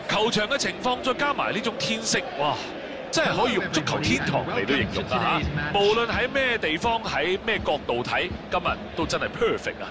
球場嘅情況，再加埋呢種天色，哇！真係可以用足球天堂嚟到形容啦嚇！無論喺咩地方，喺咩角度睇，今日都真係 perfect 啊！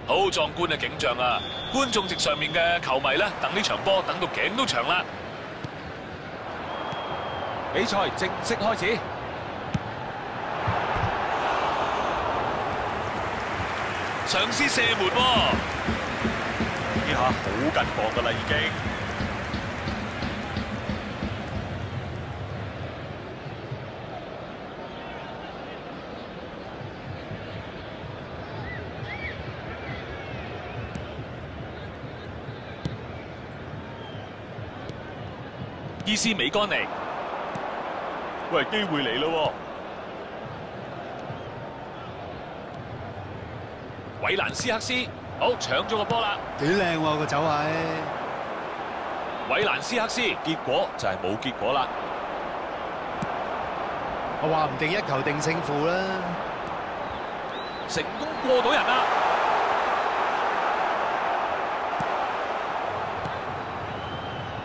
好壯觀嘅景象啊！觀眾席上面嘅球迷咧，等呢場波等到頸都長啦！比賽正式開始，嘗試射門喎！呢下好緊磅㗎啦，已經。伊斯美干尼，喂，機會嚟咯喎！韋蘭斯克斯，好搶咗個波啦！幾靚喎個走位！韋蘭斯克斯，結果就係冇結果啦。我話唔定一球定勝負啦！成功過到人啦！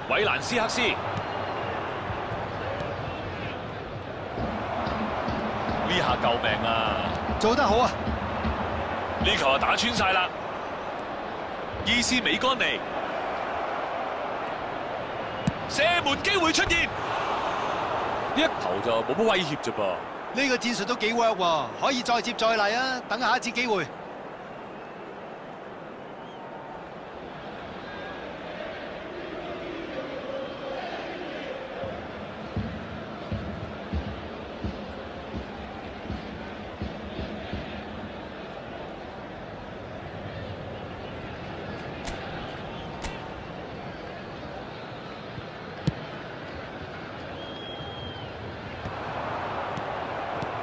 韋蘭斯克斯。呢下救命啊！做得好啊！呢球就打穿晒啦！伊斯美干尼射門機會出現，呢一球就冇乜威脅啫噃。呢個戰術都幾 work 喎，可以再接再厲啊！等下一次機會。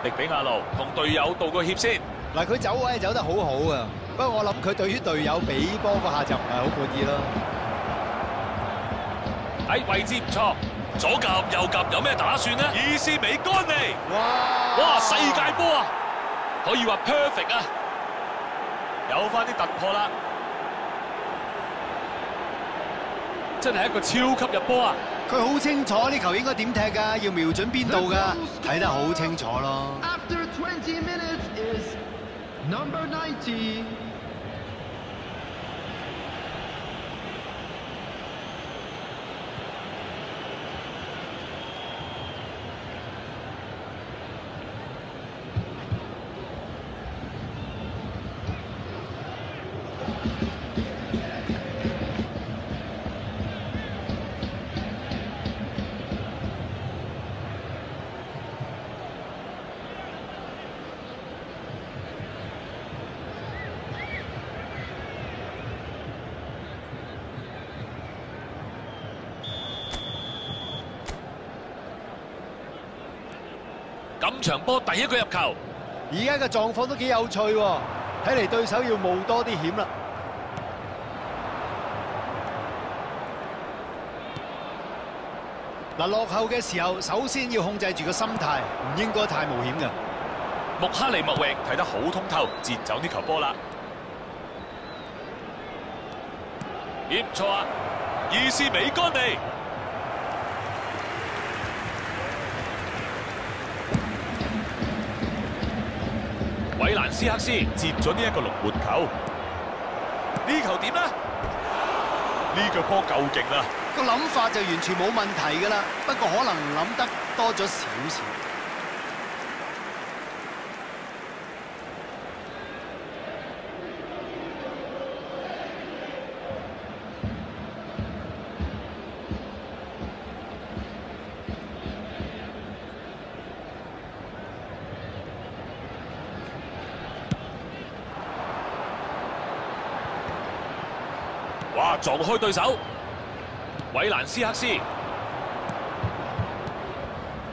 迪比亞路同隊友道個歉先。嗱，佢走位走得好好啊，不過我諗佢對於隊友俾波嗰下就唔係好滿意咯。喺位置唔錯，左夾右夾有咩打算呢？伊斯美干尼，哇！世界波啊，可以話 perfect 啊，有翻啲突破啦，真係一個超級入波啊！佢好清楚呢球應該點踢㗎，要瞄準邊度㗎，睇得好清楚咯。After 20 minutes is number 90. 咁場波第一個入球，而家嘅狀況都幾有趣喎，睇嚟對手要冒多啲險啦。嗱，落後嘅時候，首先要控制住個心態，唔應該太冒險嘅。穆克利莫域睇得好通透，截走呢球波啦。咦，唔錯啊！伊斯美干尼。韋蘭斯克斯接咗呢一個龍門球，呢球點呢？呢腳波夠勁啦！個諗法就完全冇問題㗎啦，不過可能諗得多咗少少。哇！撞開對手，韋蘭斯克斯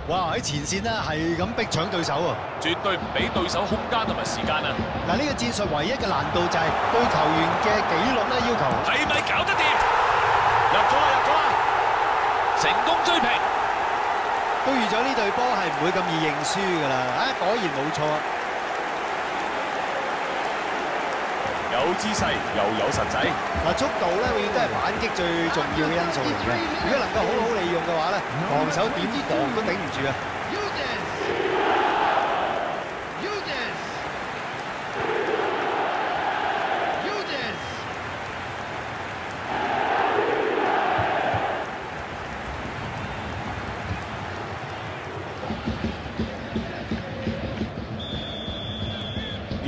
哇！喺前線咧係咁逼搶對手啊！絕對唔俾對手空間同埋時間啊！嗱，呢個戰術唯一嘅難度就係對球員嘅紀律咧要求。係咪搞得掂？入咗啦，入咗啦！成功追平。都預咗呢隊波係唔會咁易認輸㗎啦！啊，果然冇錯。有姿勢又有實際。嗱，速度咧永遠都係反擊最重要嘅因素嚟嘅。如果能夠好好利用嘅話咧，防守點防都頂唔住啊！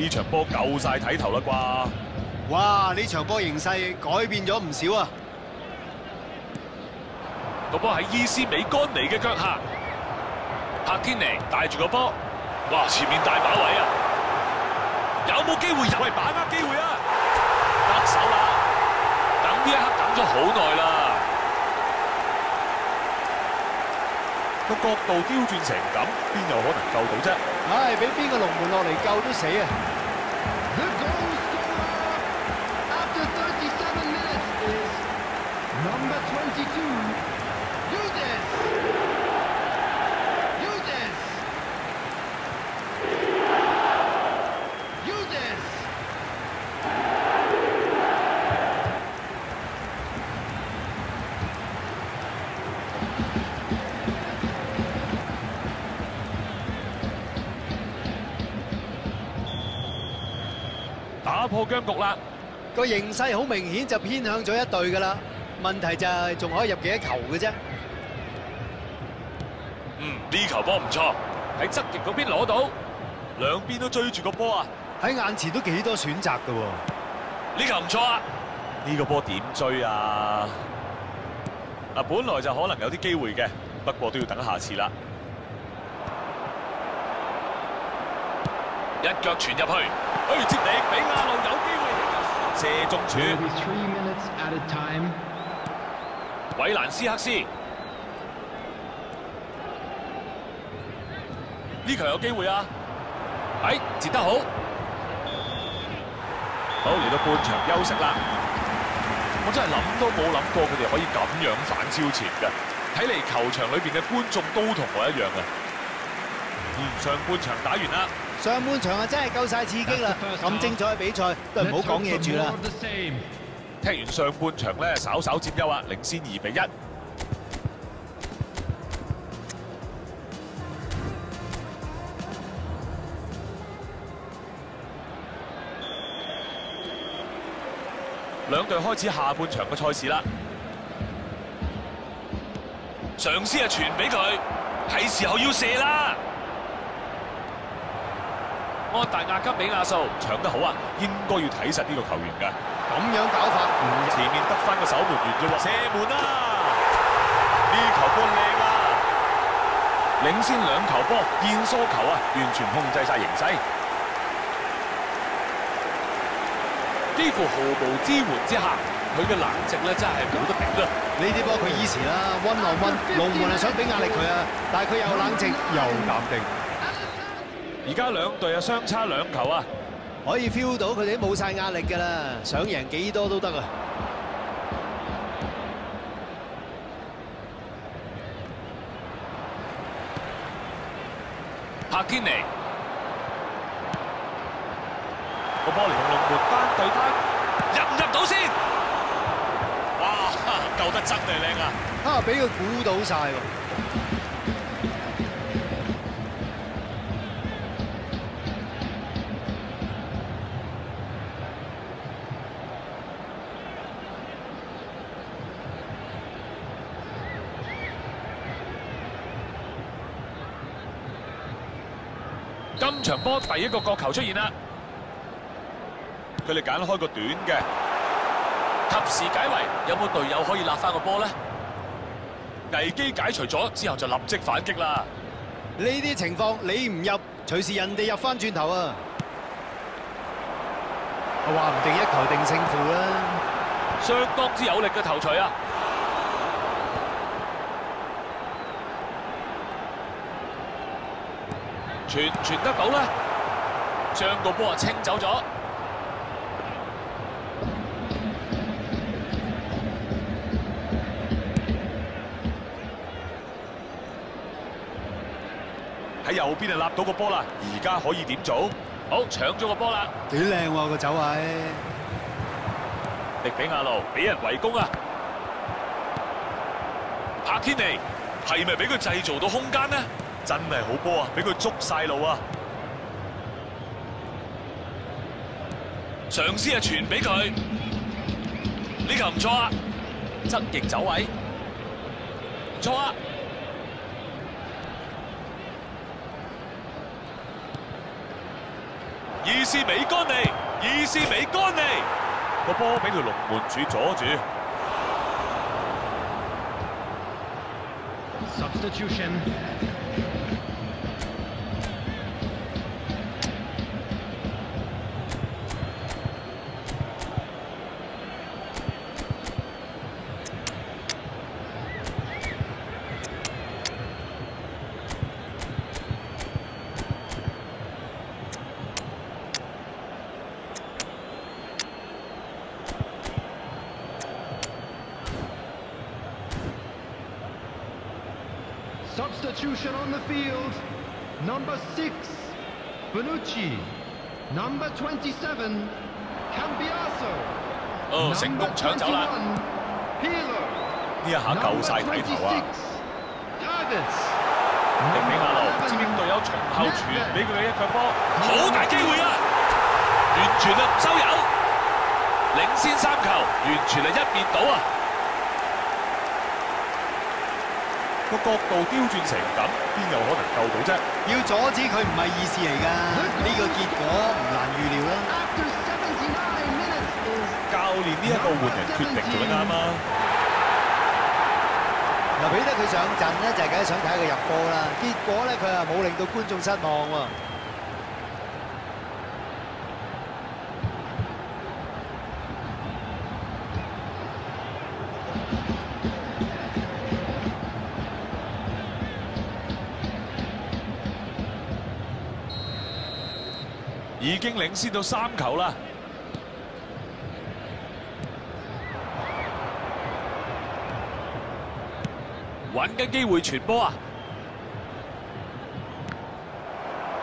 呢場波夠晒睇頭啦啩！哇！呢場波形勢改變咗唔少啊！個波喺伊斯美干尼嘅腳下，柏天尼帶住個波，哇！前面大把位啊！有冇機會入？喂，把握機會啊！得手啦！等呢一刻等咗好耐啦，個角度刁轉成咁，邊有可能救到啫？唉，俾邊個龍門落嚟救都死啊！ The goal scorer after 37 minutes is number 22, Yudes. Yudes. Yudes. 打破僵局啦！個形勢好明顯就偏向咗一隊㗎啦。問題就係仲可以入幾多球嘅啫。呢球波唔錯，喺側翼嗰邊攞到，兩邊都追住個波啊！喺眼前都幾多選擇㗎喎。呢球唔錯啊！呢個波點追啊？嗱，本來就可能有啲機會嘅，不過都要等下次啦。一腳傳入去，接力比亞路有機會射中柱。 Maybe 3 minutes added time. 韋蘭斯克斯呢球有機會啊！截得好，好嚟到半場休息啦。我真係諗都冇諗過佢哋可以咁樣反超前嘅。睇嚟球場裏邊嘅觀眾都同我一樣啊。上半場打完啦。上半場啊，真係夠晒刺激啦！咁精彩嘅比賽都係唔好講嘢住啦。踢完上半場咧，稍稍佔優啊，領先2比1。兩隊開始下半場嘅賽事啦。嘗試係傳俾佢，係時候要射啦！安大亞吉比亞素搶得好啊，應該要睇實呢個球員㗎。咁樣搞法，前面得翻個守門員啫喎，射門啊！呢球波靚啊！領先2球波，燕梳球啊，完全控制晒形勢，幾乎毫無支援之下，佢嘅冷靜咧真係冇得頂啦。呢啲波佢以前啦，1 on 1，龍門係想俾壓力佢啊，但係佢又冷靜又淡定。而家兩隊啊相差2球啊，可以 feel 到佢哋都冇晒壓力㗎啦，想贏幾多都得啊！柏天尼個波嚟同龍門單對單，入唔入到先？哇，救得真係靚啊！俾佢估到晒喎。今場波第一個角球出現啦，佢哋揀開個短嘅，及時解圍，有冇隊友可以立翻個波咧？危機解除咗之後就立即反擊啦。呢啲情況你唔入，隨時人哋入翻轉頭啊！話唔定一球定勝負啦。相當之有力嘅頭槌啊！傳得到啦，將個波清走咗。喺右邊就立到個波啦，而家可以點做？好，搶咗個波啦！幾靚喎個走位，迪比亞路俾人圍攻啊！柏天尼係咪俾佢製造到空間呢？真係好波啊！俾佢捉晒路啊！嘗試係傳俾佢，呢球唔錯啊！側翼走位，唔錯啊！伊斯美干尼，伊斯美干尼，個波俾條龍門柱阻住。 Substitution. Substitution on the field. Number 6, Bonucci. Number 27, Cambiaso. 哦，成功搶走啦！ Peeler. 呢一下夠晒睇頭啊！ Davis. 迪比亞路接應隊友從後傳俾佢嘅一腳波，好大機會啊！完全係唔收油，領先3球，完全係一面倒啊！ 個角度刁轉成咁，邊有可能救到啫？要阻止佢唔係易事嚟㗎，呢個結果唔難預料啦。After 79 minutes is 教練呢一個換人決定做得啱啊！嗱，俾得佢上陣咧，就係梗係想睇佢入波啦。結果咧，佢冇令到觀眾失望喎。 已經領先到3球啦！揾緊機會傳波啊！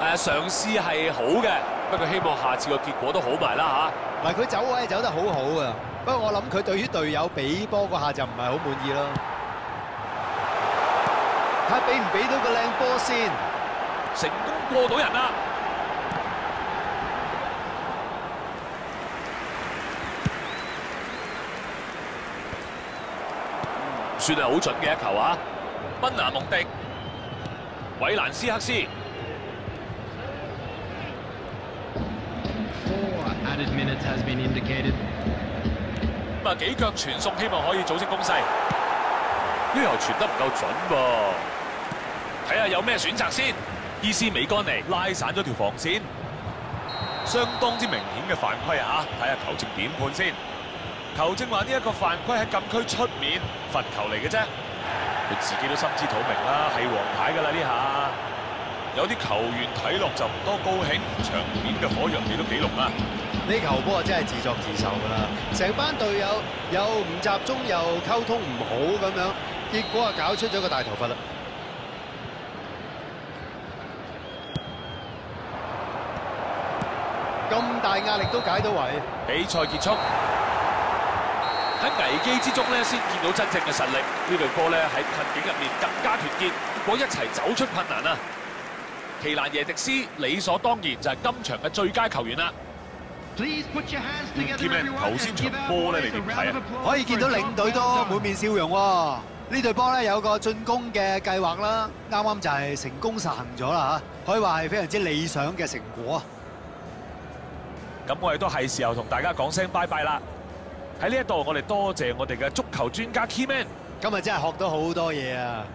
嘗試係好嘅，不過希望下次個結果都好埋啦嚇。嗱，佢走位走得好好啊，不過我諗佢對於隊友俾波嗰下就唔係好滿意咯。睇俾唔俾到個靚波先，成功過到人啦！ 算係好準嘅一球啊！賓拿蒙迪、韋蘭斯克斯 4 added minutes has been indicated. 咁啊幾腳傳送，希望可以組織攻勢。呢球傳得唔夠準噃，睇下有咩選擇先。伊斯美干尼拉散咗條防線，相當之明顯嘅犯規啊！睇下球證點判先。 球證話呢一個犯規喺禁區出面，罰球嚟嘅啫。佢自己都心知肚明啦，係黃牌㗎啦呢下。有啲球員睇落就唔多高興，場面嘅火藥味都幾濃啊！呢球波真係自作自受㗎啦，成班隊友又唔集中又溝通唔好咁樣，結果啊搞出咗個大頭髮啦。咁大壓力都解到圍，比賽結束。 喺危機之中咧，先見到真正嘅實力。呢隊波咧喺困境入面更加團結，結果一齊走出困難啊！奇蘭耶迪斯理所當然就係今場嘅最佳球員啦。添咧頭先場波咧，你點睇啊？可以見到領隊都滿面笑容喎。呢隊波咧有個進攻嘅計劃啦，啱啱就係成功實行咗啦嚇，可以話係非常之理想嘅成果啊！咁我哋都係時候同大家講聲拜拜啦。 喺呢一度，我哋多謝我哋嘅足球專家 Keyman，今日真係學到好多嘢啊！